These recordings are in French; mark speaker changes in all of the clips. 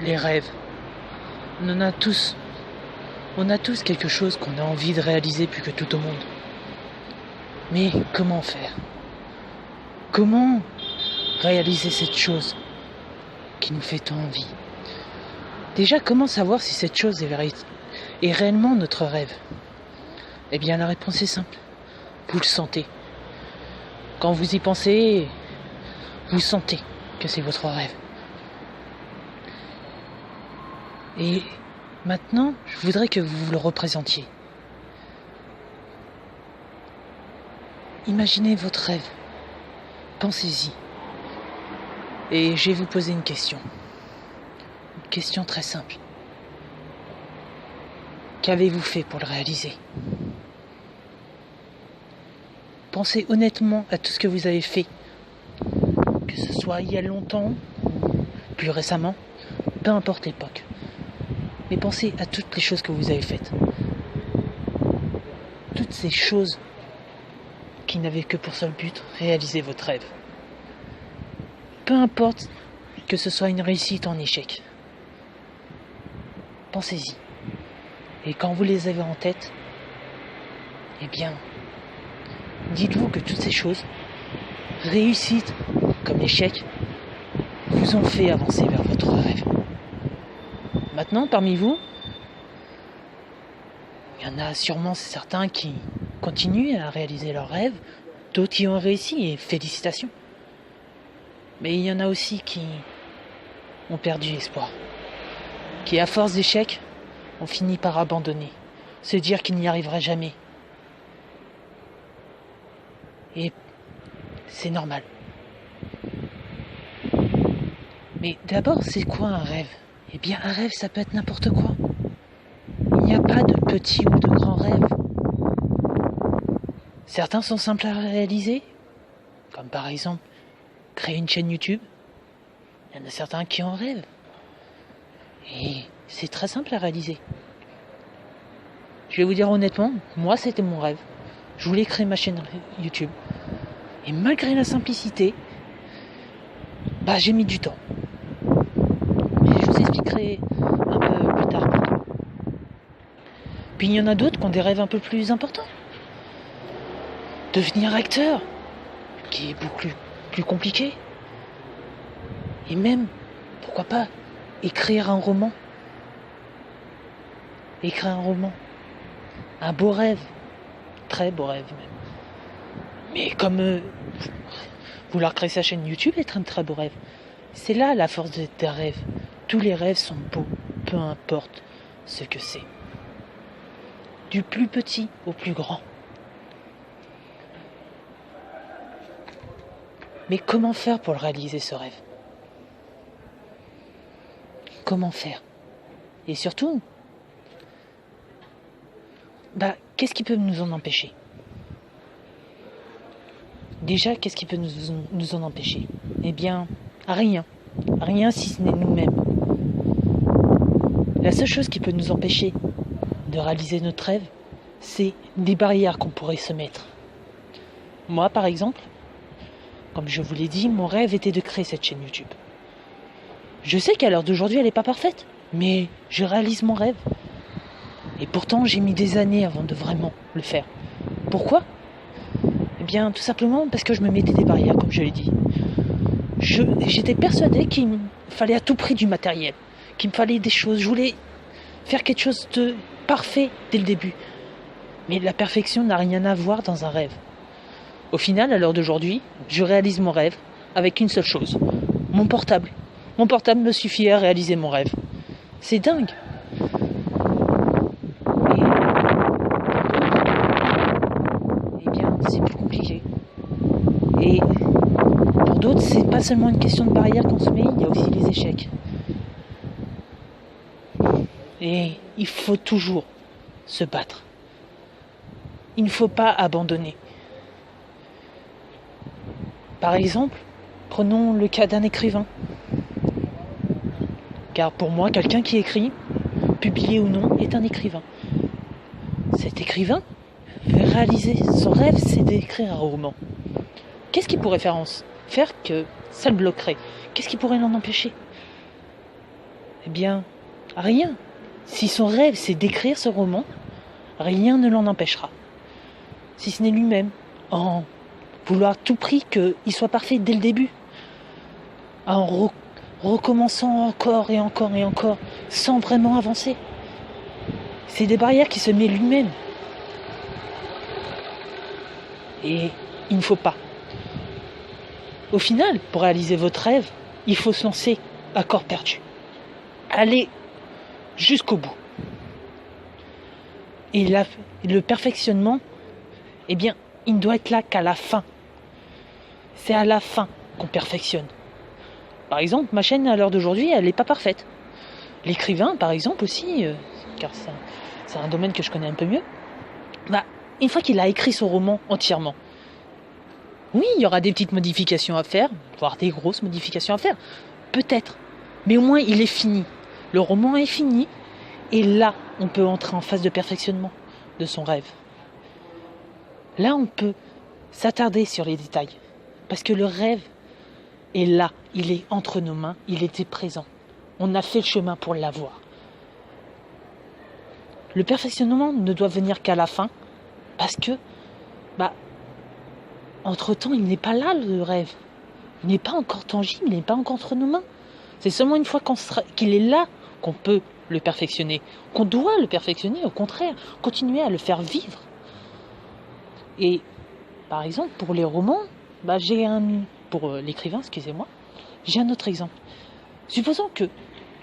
Speaker 1: Les rêves. On en a tous. On a tous quelque chose qu'on a envie de réaliser plus que tout au monde. Mais comment faire? Comment réaliser cette chose qui nous fait tant envie? Déjà, comment savoir si cette chose est réellement notre rêve? Eh bien, la réponse est simple. Vous le sentez. Quand vous y pensez, vous sentez que c'est votre rêve. Et maintenant, je voudrais que vous le représentiez. Imaginez votre rêve. Pensez-y. Et je vais vous poser une question. Une question très simple. Qu'avez-vous fait pour le réaliser? Pensez honnêtement à tout ce que vous avez fait. Que ce soit il y a longtemps, plus récemment, peu importe l'époque. Mais pensez à toutes les choses que vous avez faites. Toutes ces choses qui n'avaient que pour seul but réaliser votre rêve. Peu importe que ce soit une réussite ou un échec. Pensez-y. Et quand vous les avez en tête, eh bien, dites-vous que toutes ces choses, réussites comme échecs, vous ont fait avancer vers votre rêve. Maintenant, parmi vous, il y en a sûrement certains qui continuent à réaliser leurs rêves, d'autres qui ont réussi, et félicitations. Mais il y en a aussi qui ont perdu espoir, qui à force d'échecs ont fini par abandonner, se dire qu'ils n'y arriveraient jamais. Et c'est normal. Mais d'abord, c'est quoi un rêve? Eh bien, un rêve, ça peut être n'importe quoi. Il n'y a pas de petit ou de grand rêve. Certains sont simples à réaliser, comme par exemple créer une chaîne YouTube. Il y en a certains qui en rêvent. Et c'est très simple à réaliser. Je vais vous dire honnêtement, moi c'était mon rêve. Je voulais créer ma chaîne YouTube. Et malgré la simplicité, j'ai mis du temps. Et je vous expliquerai un peu plus tard. Puis il y en a d'autres qui ont des rêves un peu plus importants. Devenir acteur, qui est beaucoup plus compliqué. Et même, pourquoi pas, écrire un roman. Écrire un roman. Un beau rêve. Très beau rêve même. Mais comme vouloir créer sa chaîne YouTube est un très beau rêve. C'est là la force des rêves. Tous les rêves sont beaux, peu importe ce que c'est. Du plus petit au plus grand. Mais comment faire pour le réaliser ce rêve? Comment faire? Et surtout, qu'est-ce qui peut nous en empêcher? Déjà, qu'est-ce qui peut nous en empêcher? Eh bien, rien. Rien si ce n'est nous-mêmes. La seule chose qui peut nous empêcher de réaliser notre rêve, c'est des barrières qu'on pourrait se mettre. Moi, par exemple, comme je vous l'ai dit, mon rêve était de créer cette chaîne YouTube. Je sais qu'à l'heure d'aujourd'hui, elle n'est pas parfaite, mais je réalise mon rêve. Et pourtant, j'ai mis des années avant de vraiment le faire. Pourquoi? Eh bien, tout simplement parce que je me mettais des barrières, comme je l'ai dit. J'étais persuadé qu'il me fallait à tout prix du matériel, qu'il me fallait des choses. Je voulais faire quelque chose de parfait dès le début. Mais la perfection n'a rien à voir dans un rêve. Au final, à l'heure d'aujourd'hui, je réalise mon rêve avec une seule chose, mon portable. Mon portable me suffit à réaliser mon rêve. C'est dingue. Eh bien, c'est plus compliqué. Et pour d'autres, c'est pas seulement une question de barrière qu'on se met, il y a aussi les échecs. Et il faut toujours se battre. Il ne faut pas abandonner. Par exemple, prenons le cas d'un écrivain. Car pour moi, quelqu'un qui écrit, publié ou non, est un écrivain. Cet écrivain veut réaliser son rêve, c'est d'écrire un roman. Qu'est-ce qui pourrait faire que ça le bloquerait? Qu'est-ce qui pourrait l'en empêcher? Eh bien, rien. Si son rêve c'est d'écrire ce roman, rien ne l'en empêchera. Si ce n'est lui-même, en vouloir à tout prix qu'il soit parfait dès le début, en recommençant encore et encore et encore, sans vraiment avancer. C'est des barrières qui se met lui-même. Et il ne faut pas. Au final, pour réaliser votre rêve, il faut se lancer à corps perdu. Aller jusqu'au bout. Et le perfectionnement, eh bien, il ne doit être là qu'à la fin. C'est à la fin qu'on perfectionne. Par exemple, ma chaîne à l'heure d'aujourd'hui, elle n'est pas parfaite. L'écrivain, par exemple, aussi, car c'est un domaine que je connais un peu mieux, une fois qu'il a écrit son roman entièrement, oui, il y aura des petites modifications à faire, voire des grosses modifications à faire, peut-être, mais au moins il est fini. Le roman est fini, et là, on peut entrer en phase de perfectionnement de son rêve. Là, on peut s'attarder sur les détails, parce que le rêve est là, il est entre nos mains, il était présent. On a fait le chemin pour l'avoir. Le perfectionnement ne doit venir qu'à la fin, parce que, entre-temps, il n'est pas là, le rêve. Il n'est pas encore tangible, il n'est pas encore entre nos mains. C'est seulement une fois qu'il est là qu'on peut le perfectionner, qu'on doit le perfectionner, au contraire, continuer à le faire vivre. Et, par exemple, pour les romans, pour l'écrivain, excusez-moi, j'ai un autre exemple. Supposons que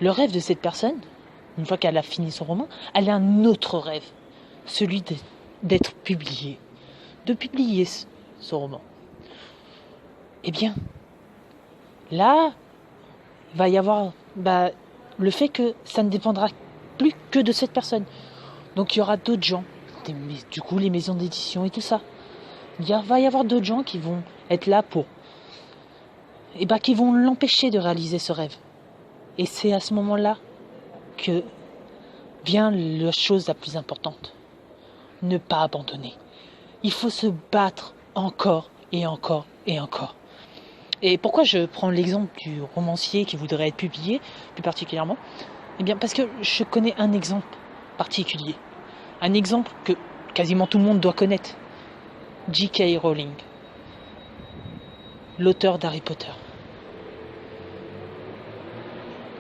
Speaker 1: le rêve de cette personne, une fois qu'elle a fini son roman, elle a un autre rêve, celui d'être publiée, de publier ce roman. Eh bien, là, il va y avoir le fait que ça ne dépendra plus que de cette personne. Donc il y aura d'autres gens, du coup les maisons d'édition et tout ça. Va y avoir d'autres gens qui vont être là qui vont l'empêcher de réaliser ce rêve. Et c'est à ce moment-là que vient la chose la plus importante. Ne pas abandonner. Il faut se battre encore et encore et encore. Et pourquoi je prends l'exemple du romancier qui voudrait être publié, plus particulièrement ? Eh bien, parce que je connais un exemple particulier. Un exemple que quasiment tout le monde doit connaître. J.K. Rowling, l'auteur d'Harry Potter.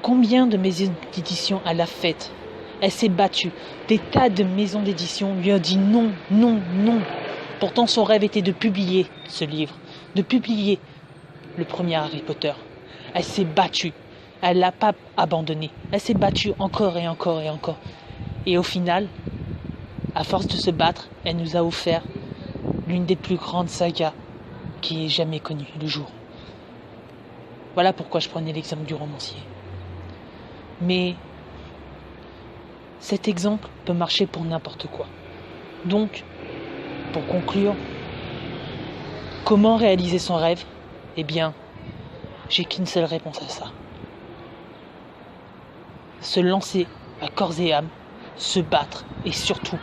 Speaker 1: Combien de maisons d'édition elle a faites ? Elle s'est battue. Des tas de maisons d'édition lui ont dit non, non, non. Pourtant, son rêve était de publier ce livre, de publier le premier Harry Potter. Elle s'est battue. Elle l'a pas abandonné. Elle s'est battue encore et encore et encore. Et au final, à force de se battre, elle nous a offert l'une des plus grandes sagas qui ait jamais connu le jour. Voilà pourquoi je prenais l'exemple du romancier. Mais cet exemple peut marcher pour n'importe quoi. Donc, pour conclure, comment réaliser son rêve ? Eh bien, j'ai qu'une seule réponse à ça. Se lancer à corps et âme, se battre et surtout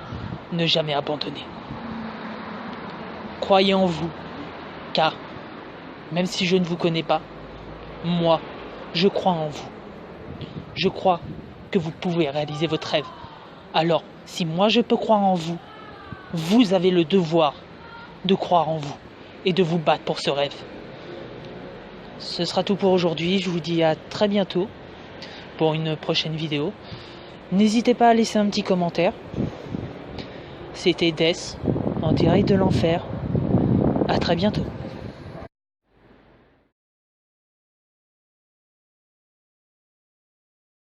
Speaker 1: ne jamais abandonner. Croyez en vous, car même si je ne vous connais pas, moi, je crois en vous. Je crois que vous pouvez réaliser votre rêve. Alors, si moi je peux croire en vous, vous avez le devoir de croire en vous et de vous battre pour ce rêve. Ce sera tout pour aujourd'hui. Je vous dis à très bientôt pour une prochaine vidéo. N'hésitez pas à laisser un petit commentaire. C'était Death, en direct de l'enfer. À très bientôt.